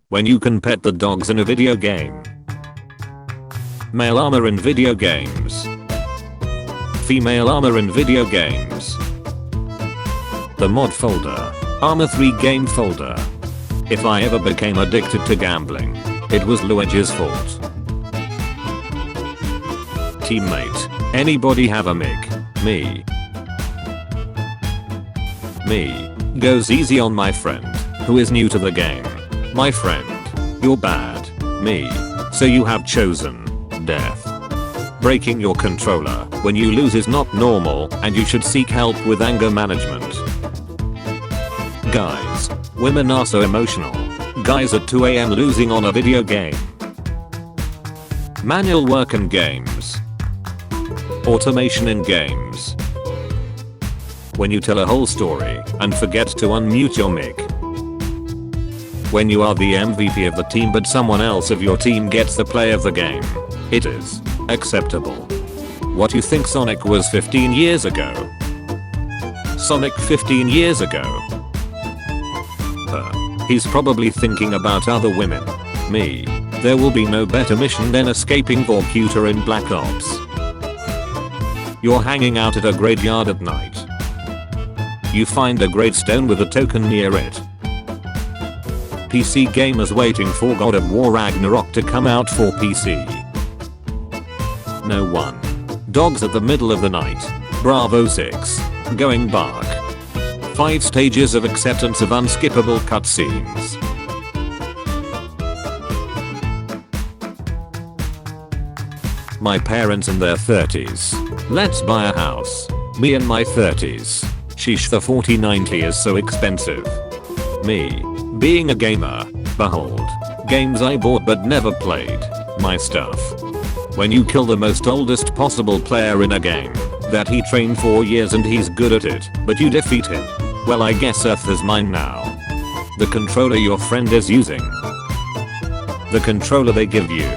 When you can pet the dogs in a video game. Male armor in video games. Female armor in video games. The mod folder. Armor 3 game folder. If I ever became addicted to gambling, it was Luigi's fault. Teammate. Anybody have a mic? Me. Me. Goes easy on my friend, who is new to the game. My friend. You're bad. Me. So you have chosen death. Breaking your controller when you lose is not normal and you should seek help with anger management. Guys. Women are so emotional. Guys at 2 AM losing on a video game. Manual work in games. Automation in games. When you tell a whole story and forget to unmute your mic. When you are the MVP of the team but someone else of your team gets the play of the game. It is acceptable. What you think Sonic was 15 years ago? Sonic 15 years ago. He's probably thinking about other women. Me. There will be no better mission than escaping Vorkuta in Black Ops. You're hanging out at a graveyard at night. You find a gravestone with a token near it. PC gamers waiting for God of War Ragnarok to come out for PC. No one. Dogs at the middle of the night. Bravo 6. Going bark. 5 stages of acceptance of unskippable cutscenes. My parents in their 30s. Let's buy a house. Me in my 30s. Sheesh, the 4090 is so expensive. Me. Being a gamer. Behold. Games I bought but never played. My stuff. When you kill the most oldest possible player in a game that he trained for years and he's good at it, but you defeat him. Well, I guess Earth is mine now. The controller your friend is using. The controller they give you.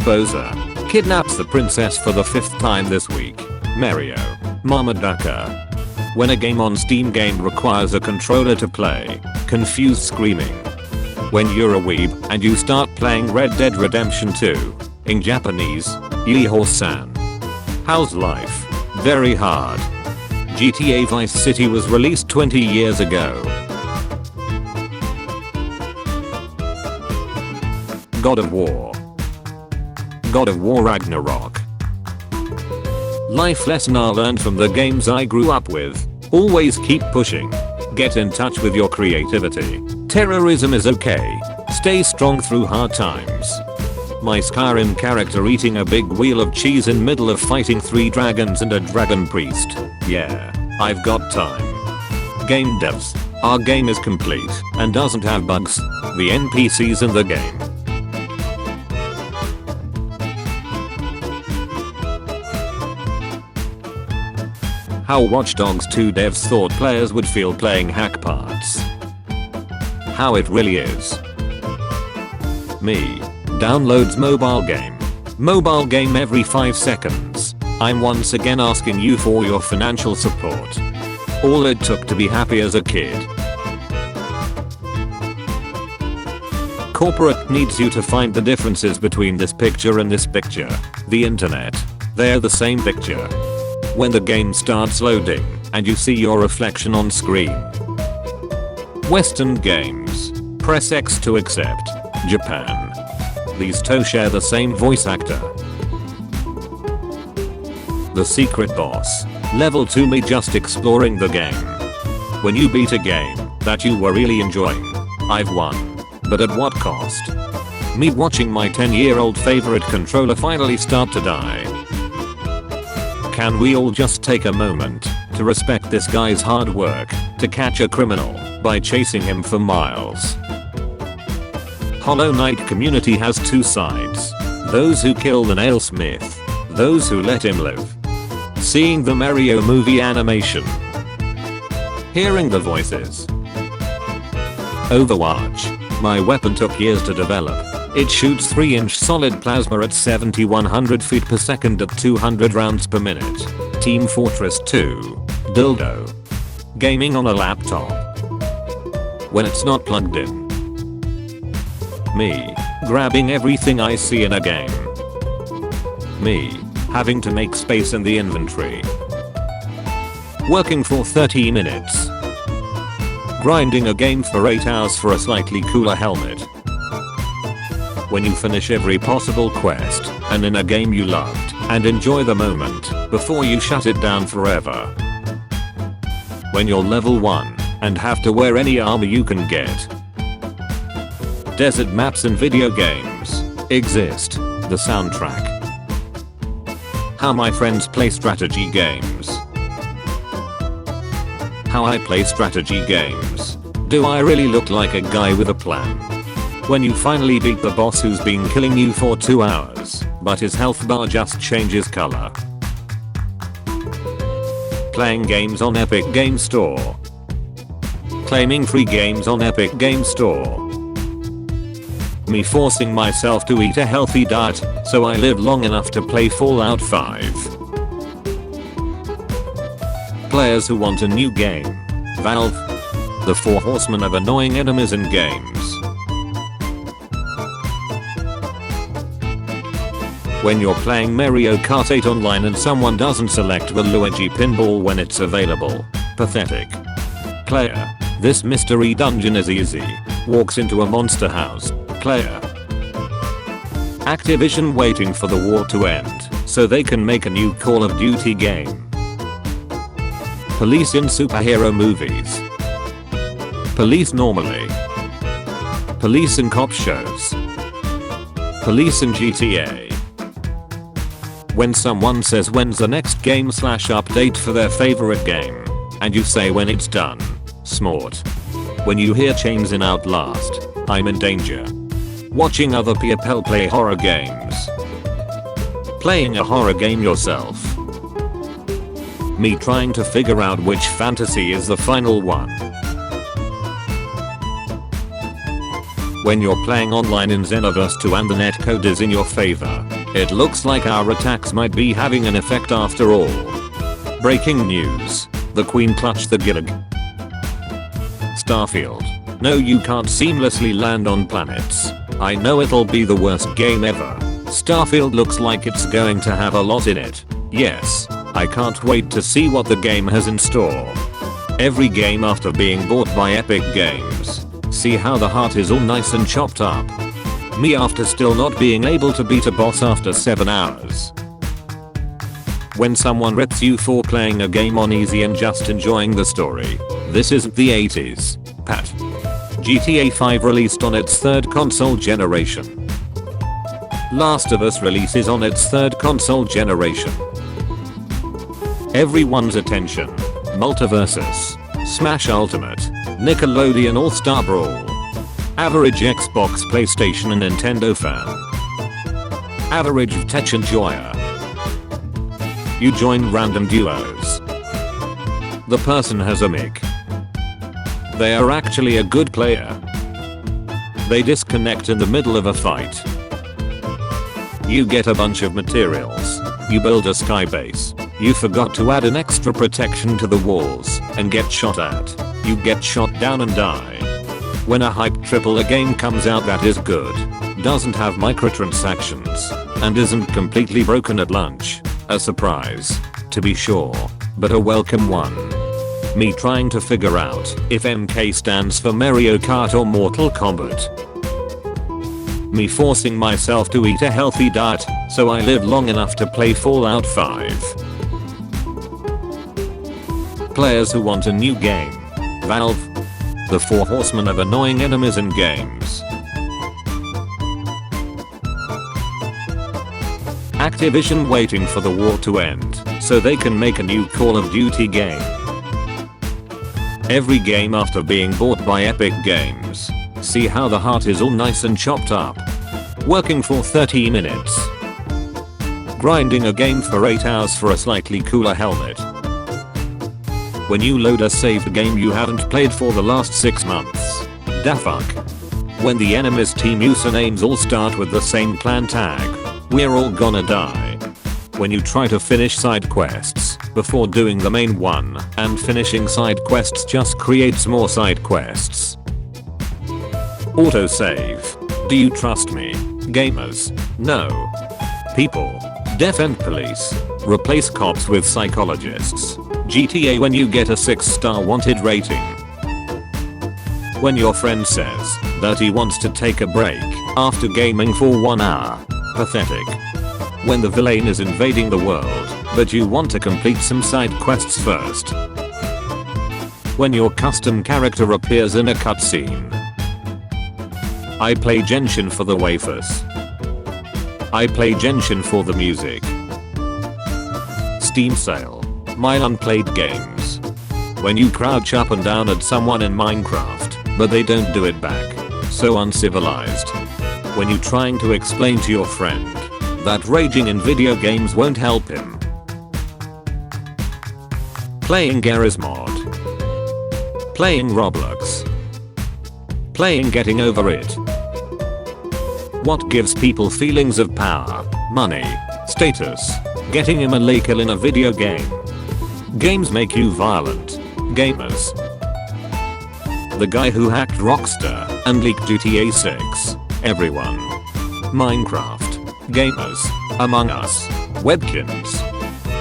Bowser kidnaps the princess for the 5th time this week. Mario. Mama Ducker. When a game on Steam game requires a controller to play. Confused screaming. When you're a weeb and you start playing Red Dead Redemption 2. In Japanese. Yeehaw-san. How's life? Very hard. GTA Vice City was released 20 years ago. God of War. God of War Ragnarok. Life lesson I learned from the games I grew up with. Always keep pushing. Get in touch with your creativity. Terrorism is okay. Stay strong through hard times. My Skyrim character eating a big wheel of cheese in middle of fighting 3 dragons and a dragon priest. Yeah, I've got time. Game devs. Our game is complete and doesn't have bugs. The NPCs in the game. How Watch Dogs 2 devs thought players would feel playing hack parts. How it really is. Me. Downloads mobile game. Mobile game every 5 seconds. I'm once again asking you for your financial support. All it took to be happy as a kid. Corporate needs you to find the differences between this picture and this picture. The internet. They're the same picture. When the game starts loading and you see your reflection on screen. Western games. Press X to accept. Japan. These two share the same voice actor. The secret boss. Level 2 me just exploring the game. When you beat a game that you were really enjoying. I've won. But at what cost? Me watching my 10-year-old favorite controller finally start to die. Can we all just take a moment to respect this guy's hard work to catch a criminal by chasing him for miles? Hollow Knight community has 2 sides. Those who kill the nailsmith. Those who let him live. Seeing the Mario movie animation. Hearing the voices. Overwatch. My weapon took years to develop. It shoots 3-inch solid plasma at 7100 feet per second at 200 rounds per minute. Team Fortress 2. Dildo. Gaming on a laptop. When it's not plugged in. Me. Grabbing everything I see in a game. Me. Having to make space in the inventory. Working for 30 minutes. Grinding a game for 8 hours for a slightly cooler helmet. When you finish every possible quest, and in a game you loved, and enjoy the moment, before you shut it down forever. When you're level 1, and have to wear any armor you can get. Desert maps in video games exist. The soundtrack. How my friends play strategy games. How I play strategy games. Do I really look like a guy with a plan? When you finally beat the boss who's been killing you for 2 hours, but his health bar just changes color. Playing games on Epic Game Store. Claiming free games on Epic Game Store. Me forcing myself to eat a healthy diet so I live long enough to play Fallout 5. Players who want a new game. Valve. The 4 horsemen of annoying enemies in games. When you're playing Mario Kart 8 online and someone doesn't select the Luigi pinball when it's available. Pathetic. Player. This mystery dungeon is easy. Walks into a monster house. Player. Activision waiting for the war to end so they can make a new Call of Duty game. Police in superhero movies. Police normally. Police in cop shows. Police in GTA. When someone says when's the next game/update for their favorite game, and you say when it's done. Smart. When you hear chains in Outlast, I'm in danger. Watching other people play horror games. Playing a horror game yourself. Me trying to figure out which fantasy is the final one. When you're playing online in Xenoverse 2 and the netcode is in your favor, it looks like our attacks might be having an effect after all. Breaking news. The Queen clutched the Gillig. Starfield. No, you can't seamlessly land on planets. I know it'll be the worst game ever. Starfield looks like it's going to have a lot in it. Yes, I can't wait to see what the game has in store. Every game after being bought by Epic Games. See how the heart is all nice and chopped up. Me after still not being able to beat a boss after 7 hours. When someone rips you for playing a game on easy and just enjoying the story. This isn't the 80s, Pat. GTA 5 released on its 3rd console generation. Last of Us releases on its 3rd console generation. Everyone's attention. Multiversus. Smash Ultimate. Nickelodeon All-Star Brawl. Average Xbox, PlayStation and Nintendo fan. Average tech enjoyer. You join random duos. The person has a mic. They are actually a good player. They disconnect in the middle of a fight. You get a bunch of materials. You build a sky base. You forgot to add an extra protection to the walls and get shot at. You get shot down and die. When a hype AAA game comes out that is good, doesn't have microtransactions, and isn't completely broken at launch, a surprise, to be sure, but a welcome one. Me trying to figure out if MK stands for Mario Kart or Mortal Kombat. Me forcing myself to eat a healthy diet so I live long enough to play Fallout 5. Players who want a new game. Valve. The 4 horsemen of annoying enemies in games. Activision waiting for the war to end so they can make a new Call of Duty game. Every game after being bought by Epic Games. See how the heart is all nice and chopped up. Working for 30 minutes. Grinding a game for 8 hours for a slightly cooler helmet. When you load a saved game you haven't played for the last 6 months. Da fuck. When the enemy's team usernames all start with the same clan tag. We're all gonna die. When you try to finish side quests before doing the main one and finishing side quests just creates more side quests. Autosave. Do you trust me? Gamers. No. People. Defend police. Replace cops with psychologists. GTA when you get a 6-star wanted rating. When your friend says that he wants to take a break after gaming for 1 hour. Pathetic. When the villain is invading the world, but you want to complete some side quests first. When your custom character appears in a cutscene. I play Genshin for the wafers. I play Genshin for the music. Steam sale. My unplayed games. When you crouch up and down at someone in Minecraft, but they don't do it back. So uncivilized. When you trying to explain to your friend that raging in video games won't help him. Playing Garry's Mod. Playing Roblox. Playing Getting Over It. What gives people feelings of power, money, status, getting him a lay kill in a video game? Games make you violent. Gamers. The guy who hacked Rockstar and leaked GTA 6. Everyone. Minecraft. Gamers. Among Us. Webkins.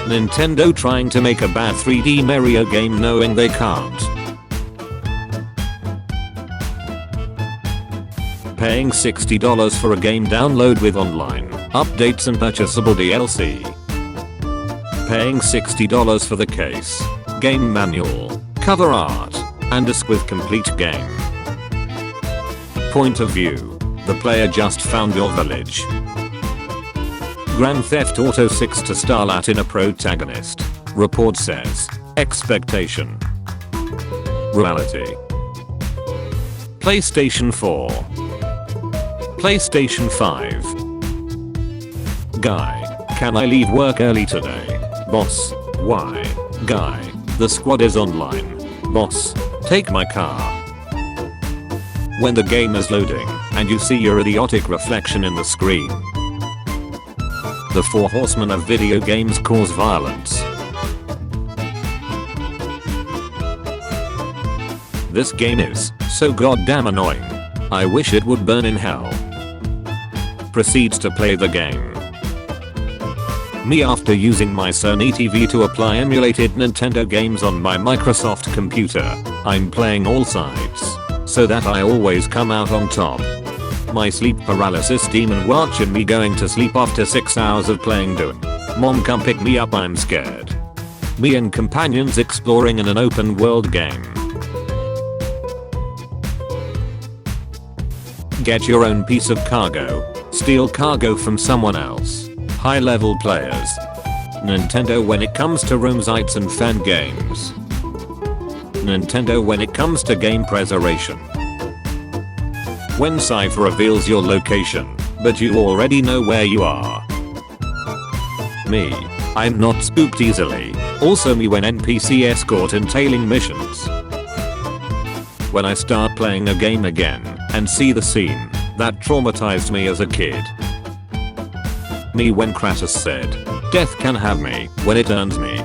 Nintendo trying to make a bad 3D Mario game knowing they can't. Paying $60 for a game download with online updates and purchasable DLC. Paying $60 for the case, game manual, cover art, and disc with complete game. Point of view. The player just found your village. Grand Theft Auto 6 to Starlat in a protagonist. Report says. Expectation. Reality. PlayStation 4. PlayStation 5. Guy. Can I leave work early today? Boss. Why? Guy. The squad is online. Boss. Take my car. When the game is loading and you see your idiotic reflection in the screen. The 4 horsemen of video games cause violence. This game is so goddamn annoying. I wish it would burn in hell. Proceeds to play the game. Me after using my Sony TV to apply emulated Nintendo games on my Microsoft computer. I'm playing all sides so that I always come out on top. My sleep paralysis demon watching me going to sleep after 6 hours of playing Doom. Mom come pick me up, I'm scared. Me and companions exploring in an open world game. Get your own piece of cargo. Steal cargo from someone else. High level players. Nintendo when it comes to room sites and fan games. Nintendo when it comes to game preservation. When Cypher reveals your location, but you already know where you are. Me. I'm not spooked easily. Also me when NPC escort entailing missions. When I start playing a game again and see the scene that traumatized me as a kid. Me when Kratos said, death can have me, when it earns me